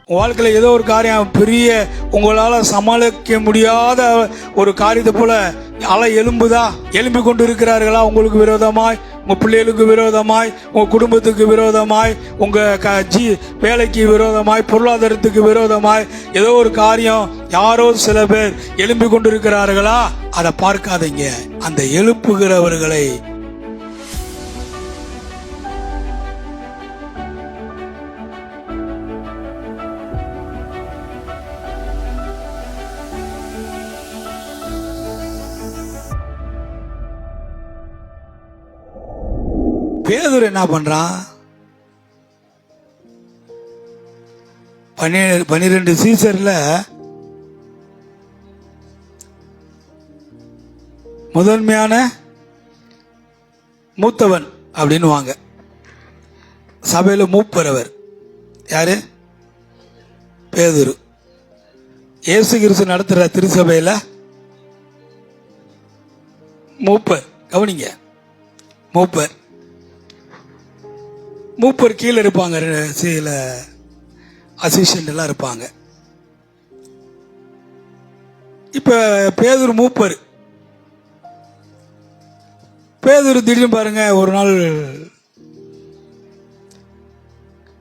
வாழ்க்கையில் ஏதோ ஒரு காரியம் பெரிய உங்களால் சமாளிக்க முடியாத ஒரு காரியத்தை போல அலை எழும்புதா, எழும்பி கொண்டு இருக்கிறார்களா? உங்களுக்கு விரோதமாய், உங்கள் பிள்ளைகளுக்கு விரோதமாய், உங்கள் குடும்பத்துக்கு விரோதமாய், உங்கள் வேலைக்கு விரோதமாய், பொருளாதாரத்துக்கு விரோதமாய் ஏதோ ஒரு காரியம் யாரோ சில பேர் எழும்பி கொண்டு இருக்கிறார்களா? அதை பார்க்காதீங்க. அந்த எழுப்புகிறவர்களை பேதுரு என்ன பண்றான்? 12 சீசர்ல முதன்மையான மூத்தவன் அப்படின்னு வாங்க. சபையில மூப்பரவர் யாரு? பேதுரு. இயேசு கிறிஸ்து நடத்துற திருச்சபையில மூப்பர். கவனிங்க, மூப்பர் கீழே இருப்பாங்க, சில அசிஸ்டன்ட் எல்லாம் இருப்பாங்க. இப்ப பேதுரு மூப்பர். பேதுரு திடீர்னு பாருங்க, ஒரு நாள்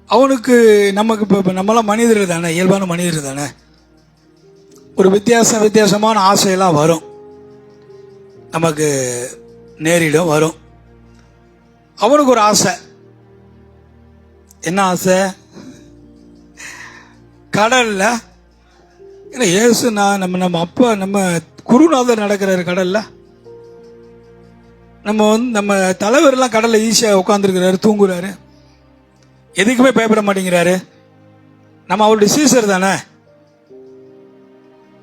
அவனுக்கு நமக்கு இப்போ நம்மளாம் மனிதர்கள் தானே, இயல்பான மனிதர்கள் தானே, ஒரு வித்தியாசமான ஆசையெல்லாம் வரும், நமக்கு நேரிடும் வரும். அவனுக்கு ஒரு ஆசை. என்ன ஆசை? கடல்ல இயேசு நம்ம அப்பா நம்ம குருநாதர் நடக்கிறாரு கடல்ல. நம்ம தலைவர் எல்லாம் கடல்ல ஈஸியா உட்காந்துருக்கிறாரு, தூங்குறாரு, எதுக்குமே பயப்பட மாட்டேங்கிறாரு. நம்ம அவருடைய சீசர் தானே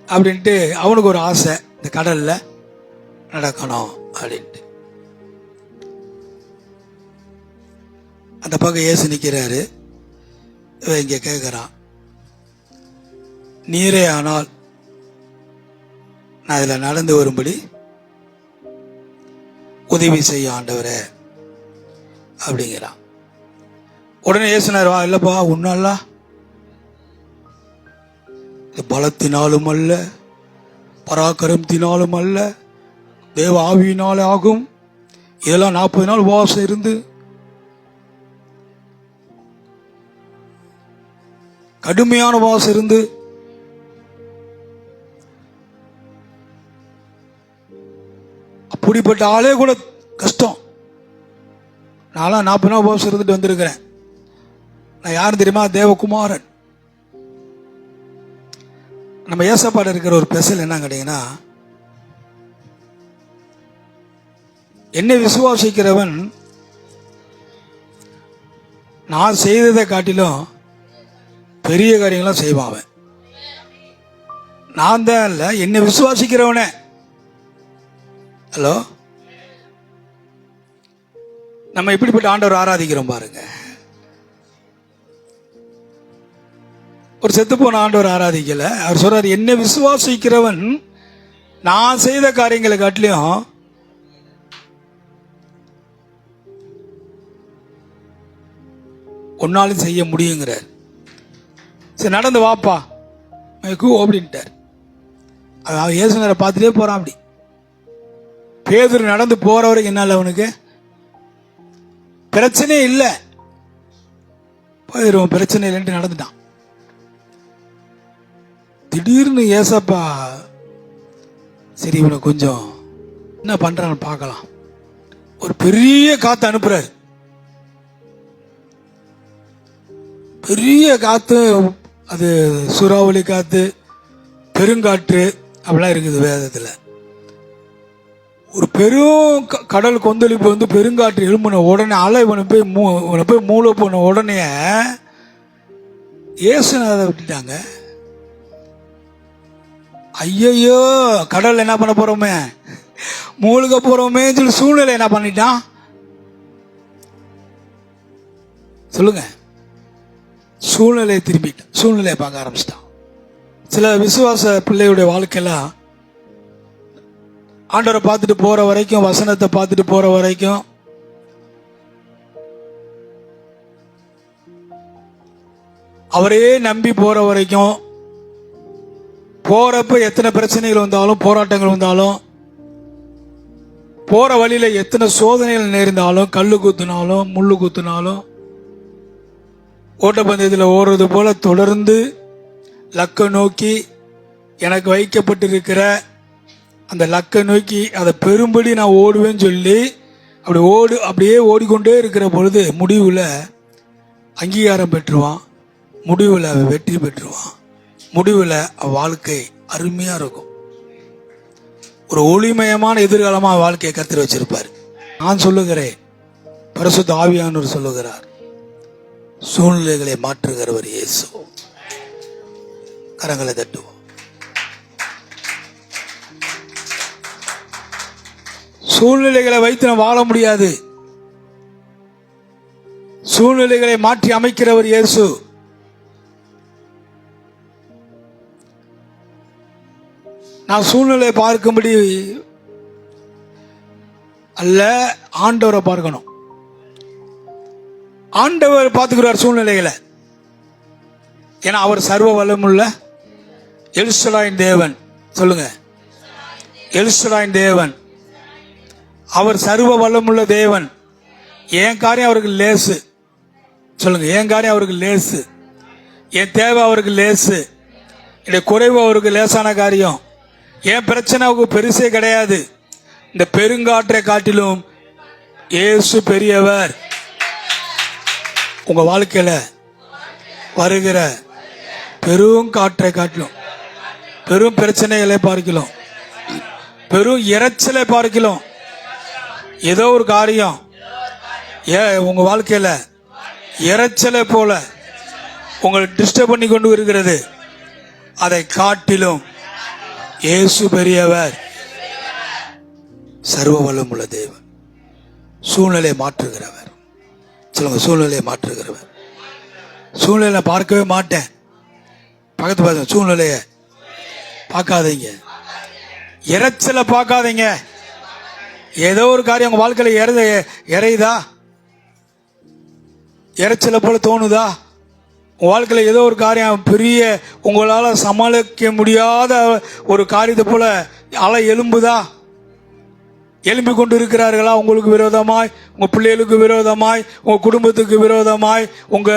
அப்படின்ட்டு அவனுக்கு ஒரு ஆசை, இந்த கடல்ல நடக்கணும் அப்படின்ட்டு. அந்த பக்கம் இயேசு நிற்கிறாரு. இவன் இங்கே கேட்குறான், நீரே ஆனால் நான் இதில் நடந்து வரும்படி உதவி செய்ய ஆண்டவரே அப்படிங்கிறான். உடனே இயேசுனார், வா, இல்லைப்பா, உன்னால பலத்தினாலும் அல்ல, பராக்கிரமத்தினாலும் அல்ல, தேவ ஆவியினாலே ஆகும். இதெல்லாம் 40 நாள் உபவாசம் இருந்து கடுமையான உபவாசம் இருந்து அப்படிப்பட்ட ஆளே கூட கஷ்டம். நான்லாம் 40 நாள் உபவாசம் இருந்துட்டு வந்திருக்கிறேன். நான் யாரும் தெரியுமா? தேவகுமாரன். நம்ம ஏசப்பாடு இருக்கிற ஒரு ஸ்பெஷல் என்ன கேட்டீங்கன்னா, என்னை விசுவாசிக்கிறவன் நான் செய்ததை காட்டிலும் பெரிய காரியங்களாம் செய்வான். நான் தான் இல்லை, என்னை விசுவாசிக்கிறவனே. ஹலோ, நம்ம இப்படிப்பட்ட ஆண்டவர் ஆராதிக்கிறோம் பாருங்க. ஒரு செத்து போன ஆண்டவர் ஆராதிக்கல. அவர் சொல்றாரு, என்னை விசுவாசிக்கிறவன் நான் செய்த காரியங்களை காட்டிலும் ஒன்னாலும் செய்ய முடியுங்கிறார். சரி, நடந்து வாப்பா அப்படின்ட்டார். அவன் இயேசுனரை பார்த்துட்டே போறான். அப்படி பேதுரு நடந்து போற வரைக்கும் என்னால அவனுக்கு பிரச்சனையே இல்லை, போயிடுவோம், பிரச்சனை இல்லைன்ட்டு நடந்துட்டான். திடீர்னு ஏசப்பா, சரி இவனை கொஞ்சம் என்ன பண்றான்னு பார்க்கலாம், ஒரு பெரிய காத்து அனுப்புறாரு. பெரிய காத்து, அது சூறாவளி காத்து, பெருங்காற்று அப்படிலாம் இருக்குது வேதத்தில். ஒரு பெரும் கடல் கொந்தளிப்பு வந்து பெருங்காற்று எழும்பின உடனே அலை இவனை போய் மூளை போன உடனே இயேசுநாதை விட்டுட்டாங்க. ஐயோ, கடல் என்ன பண்ண போறோமே, மூழ்க போறோமே சொல்லி சூழ்நிலை என்ன பண்ணிட்டான் சொல்லுங்க? சூழ்நிலையை திரும்பிட்டான், சூழ்நிலையை பார்க்க ஆரம்பிச்சிட்டான். சில விசுவாச பிள்ளையுடைய வாழ்க்கையெல்லாம் ஆண்டவரை பார்த்துட்டு போற வரைக்கும், வசனத்தை பார்த்துட்டு போற வரைக்கும் அவரே நம்பி போற வரைக்கும், போறப்ப எத்தனை பிரச்சனைகள் வந்தாலும், போராட்டங்கள் வந்தாலும், போற வழியில எத்தனை சோதனைகள் நேர்ந்தாலும், கல்லு குத்துனாலும், முள்ளு குத்துனாலும், ஓட்டப்பந்தயத்தில் ஓடுறது போல தொடர்ந்து லக்கை நோக்கி, எனக்கு வைக்கப்பட்டிருக்கிற அந்த லக்கை நோக்கி அதை பெரும்படி நான் ஓடுவேன்னு சொல்லி அப்படியே ஓடிக்கொண்டே இருக்கிற பொழுது முடிவில் அங்கீகாரம் பெற்றுவான், முடிவில் அவன் வெற்றி பெற்றுவான், முடிவில் வாழ்க்கை அருமையாக இருக்கும். ஒரு ஒளிமயமான எதிர்காலமாக வாழ்க்கையை கர்த்தர் வச்சிருப்பார். நான் சொல்லுகிறேன், பரிசுத்த ஆவியானவர் சொல்லுகிறார், சூழ்நிலைகளை மாற்றுகிறவர் இயேசு. கரங்களை தட்டுவோம். சூழ்நிலைகளை வைத்து நாம் வாழ முடியாது. சூழ்நிலைகளை மாற்றி அமைக்கிறவர் இயேசு. நான் சூழ்நிலையை பார்க்கும்படி அல்ல, ஆண்டவரை பார்க்கணும். ஆண்டவர் பார்த்துக்கிறார் சூழ்நிலைகளை. ஏன்னா அவர் சர்வ வல்லமுள்ள எல்ஷடாயின் தேவன். சொல்லுங்க, எல்ஷடாயின் தேவன். அவர் சர்வ வல்லமுள்ள தேவன். என் காரியம் அவருக்கு லேசு. சொல்லுங்க, என் காரியம் அவருக்கு லேசு. என் தேவை அவருக்கு லேசு. என்னுடைய குறைவு அவருக்கு லேசான காரியம். என் பிரச்சனை அவருக்கு பெருசே கிடையாது. இந்த பெருங்காற்றை காட்டிலும் இயேசு பெரியவர். உங்க வாழ்க்கையில வருகிற பெரும் காற்றை காட்டிலும், பெரும் பிரச்சனைகளை பார்க்கலாம், பெரும் இறைச்சலை பார்க்கலாம், ஏதோ ஒரு காரியம் உங்க வாழ்க்கையில இறைச்சலை போல உங்களை டிஸ்டர்ப் பண்ணி கொண்டு இருக்கிறது, அதை காட்டிலும் இயேசு பெரியவர், சர்வ வல்லமுள்ள தேவன், சூழ்நிலையை மாற்றுகிறவர். சொல்லுங்க, சூழ்நிலையை மாற்றுகிறவர். சூழ்நிலை பார்க்கவே மாட்டேன். பக்கத்து பார்த்து சூழ்நிலைய பார்க்காதீங்க, இறைச்சலை பார்க்காதீங்க. ஏதோ ஒரு காரியம் உங்க வாழ்க்கையில இறையுதா, இறைச்சலை போல தோணுதா, உங்க வாழ்க்கையில ஏதோ ஒரு காரியம் பெரிய உங்களால சமாளிக்க முடியாத ஒரு காரியத்தை போல அலை எழும்புதா, எழும்பி கொண்டு இருக்கிறார்களா? உங்களுக்கு விரோதமாய், உங்க பிள்ளைகளுக்கு விரோதமாய், உங்க குடும்பத்துக்கு விரோதமாய், உங்க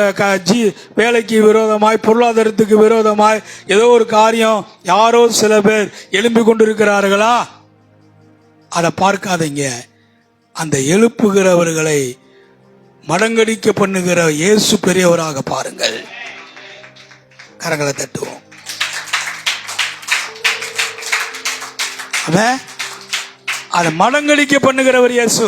வேலைக்கு விரோதமாய், பொருளாதாரத்துக்கு விரோதமாய் ஏதோ ஒரு காரியம் யாரோ சில பேர் எழும்பி கொண்டு இருக்கிறார்களா? அதை பார்க்காதீங்க. அந்த எழுப்புகிறவர்களை மடங்கடிக்க பண்ணுகிற இயேசு பெரியவராக பாருங்கள். கரங்களை தட்டுவோம். அதை மடங்கடிக்க பண்ணுகிறவர் இயேசு.